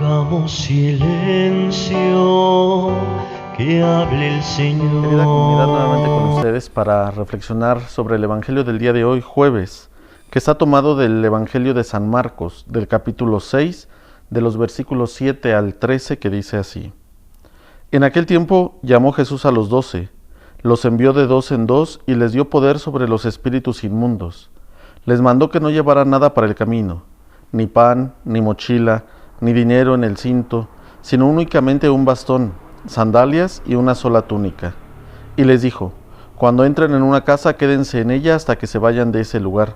Hagamos silencio, que hable el Señor. Querida comunidad, nuevamente con ustedes para reflexionar sobre el Evangelio del día de hoy, jueves, que está tomado del Evangelio de San Marcos, del capítulo 6, de los versículos 7 al 13, que dice así. En aquel tiempo llamó Jesús a los 12, los envió de 2 en 2 y les dio poder sobre los espíritus inmundos. Les mandó que no llevaran nada para el camino, ni pan, ni mochila, ni dinero en el cinto, sino únicamente un bastón, sandalias y una sola túnica. Y les dijo, cuando entren en una casa, quédense en ella hasta que se vayan de ese lugar.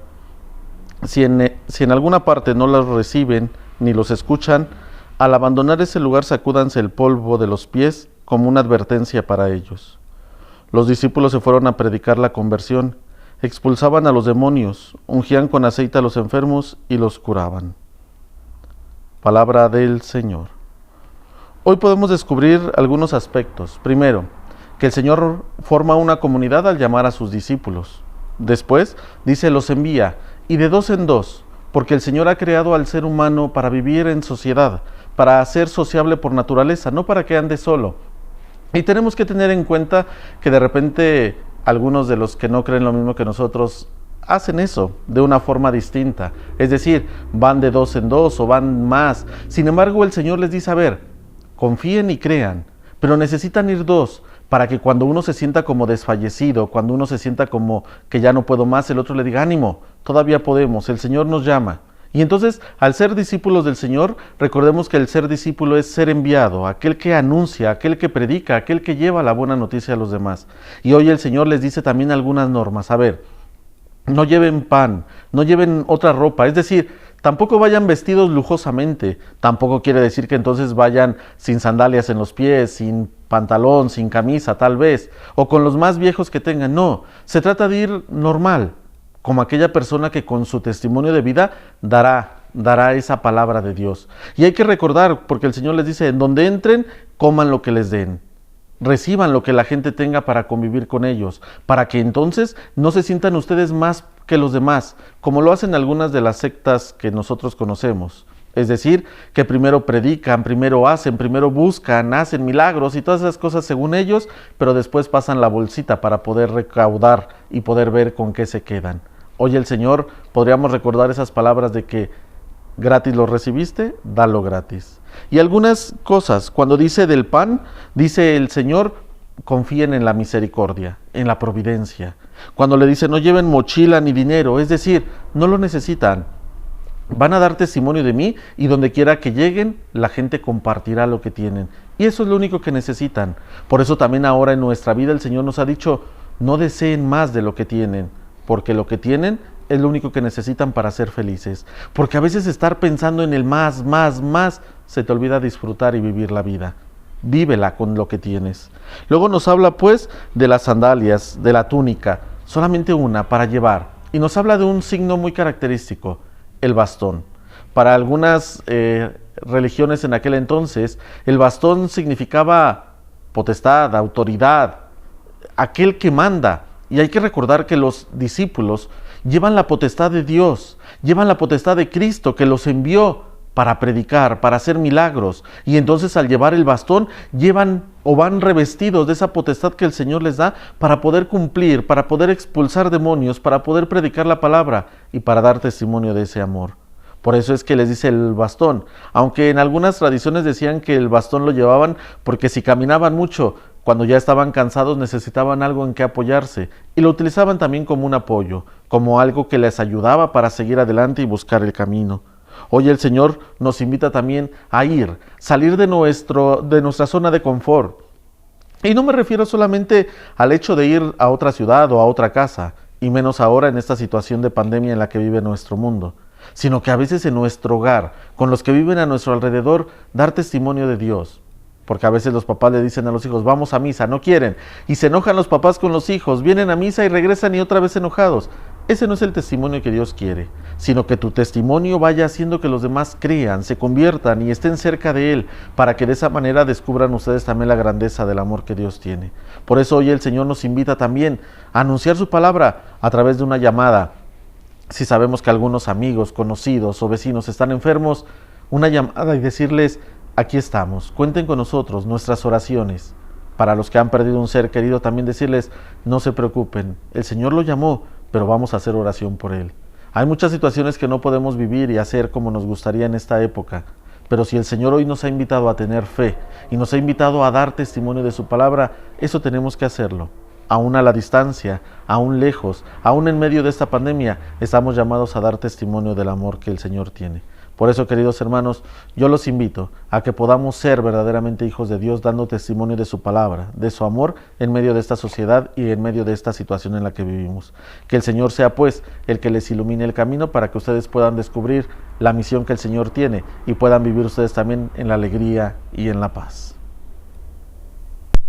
Si en alguna parte no los reciben ni los escuchan, al abandonar ese lugar sacúdanse el polvo de los pies como una advertencia para ellos. Los discípulos se fueron a predicar la conversión, expulsaban a los demonios, ungían con aceite a los enfermos y los curaban. Palabra del Señor. Hoy podemos descubrir algunos aspectos. Primero, que el Señor forma una comunidad al llamar a sus discípulos. Después, dice, los envía, y de 2 en 2, porque el Señor ha creado al ser humano para vivir en sociedad, para ser sociable por naturaleza, no para que ande solo. Y tenemos que tener en cuenta que de repente algunos de los que no creen lo mismo que nosotros hacen eso de una forma distinta, es decir, van de 2 en 2 o van más. Sin embargo, el Señor les dice, a ver, confíen y crean, pero necesitan ir 2 para que cuando uno se sienta como desfallecido, cuando uno se sienta como que ya no puedo más, el otro le diga, ánimo, todavía podemos, el Señor nos llama. Y entonces, al ser discípulos del Señor, recordemos que el ser discípulo es ser enviado, aquel que anuncia, aquel que predica, aquel que lleva la buena noticia a los demás. Y hoy el Señor les dice también algunas normas, a ver, no lleven pan, no lleven otra ropa, es decir, tampoco vayan vestidos lujosamente, tampoco quiere decir que entonces vayan sin sandalias en los pies, sin pantalón, sin camisa tal vez, o con los más viejos que tengan, no, se trata de ir normal, como aquella persona que con su testimonio de vida dará esa palabra de Dios. Y hay que recordar, porque el Señor les dice, en donde entren, coman lo que les den. Reciban lo que la gente tenga para convivir con ellos, para que entonces no se sientan ustedes más que los demás, como lo hacen algunas de las sectas que nosotros conocemos. Es decir, que primero predican, primero hacen, primero buscan, hacen milagros y todas esas cosas según ellos, pero después pasan la bolsita para poder recaudar y poder ver con qué se quedan. Hoy el Señor, podríamos recordar esas palabras de que gratis lo recibiste, dalo gratis. Y algunas cosas, cuando dice del pan, dice el Señor, confíen en la misericordia, en la providencia. Cuando le dice no lleven mochila ni dinero, es decir, no lo necesitan. Van a dar testimonio de mí y donde quiera que lleguen, la gente compartirá lo que tienen. Y eso es lo único que necesitan. Por eso también ahora en nuestra vida el Señor nos ha dicho, no deseen más de lo que tienen, porque lo que tienen es lo único que necesitan para ser felices. Porque a veces estar pensando en el más, se te olvida disfrutar y vivir la vida. Vívela con lo que tienes. Luego nos habla pues de las sandalias, de la túnica, solamente una para llevar. Y nos habla de un signo muy característico, el bastón. Para algunas religiones en aquel entonces, el bastón significaba potestad, autoridad, aquel que manda. Y hay que recordar que los discípulos llevan la potestad de Dios, llevan la potestad de Cristo que los envió para predicar, para hacer milagros. Y entonces al llevar el bastón, llevan o van revestidos de esa potestad que el Señor les da para poder cumplir, para poder expulsar demonios, para poder predicar la palabra y para dar testimonio de ese amor. Por eso es que les dice el bastón, aunque en algunas tradiciones decían que el bastón lo llevaban porque si caminaban mucho, cuando ya estaban cansados necesitaban algo en que apoyarse y lo utilizaban también como un apoyo, como algo que les ayudaba para seguir adelante y buscar el camino. Hoy el Señor nos invita también a salir de nuestra zona de confort. Y no me refiero solamente al hecho de ir a otra ciudad o a otra casa, y menos ahora en esta situación de pandemia en la que vive nuestro mundo, sino que a veces en nuestro hogar, con los que viven a nuestro alrededor, dar testimonio de Dios. Porque a veces los papás le dicen a los hijos, vamos a misa, no quieren. Y se enojan los papás con los hijos, vienen a misa y regresan y otra vez enojados. Ese no es el testimonio que Dios quiere, sino que tu testimonio vaya haciendo que los demás crean, se conviertan y estén cerca de Él, para que de esa manera descubran ustedes también la grandeza del amor que Dios tiene. Por eso hoy el Señor nos invita también a anunciar su palabra a través de una llamada. Si sabemos que algunos amigos, conocidos o vecinos están enfermos, una llamada y decirles, aquí estamos. Cuenten con nosotros, nuestras oraciones. Para los que han perdido un ser querido, también decirles, no se preocupen, el Señor lo llamó, pero vamos a hacer oración por él. Hay muchas situaciones que no podemos vivir y hacer como nos gustaría en esta época, pero si el Señor hoy nos ha invitado a tener fe y nos ha invitado a dar testimonio de su palabra, eso tenemos que hacerlo. Aún a la distancia, aún lejos, aún en medio de esta pandemia, estamos llamados a dar testimonio del amor que el Señor tiene. Por eso, queridos hermanos, yo los invito a que podamos ser verdaderamente hijos de Dios, dando testimonio de su palabra, de su amor en medio de esta sociedad y en medio de esta situación en la que vivimos. Que el Señor sea, pues, el que les ilumine el camino para que ustedes puedan descubrir la misión que el Señor tiene y puedan vivir ustedes también en la alegría y en la paz.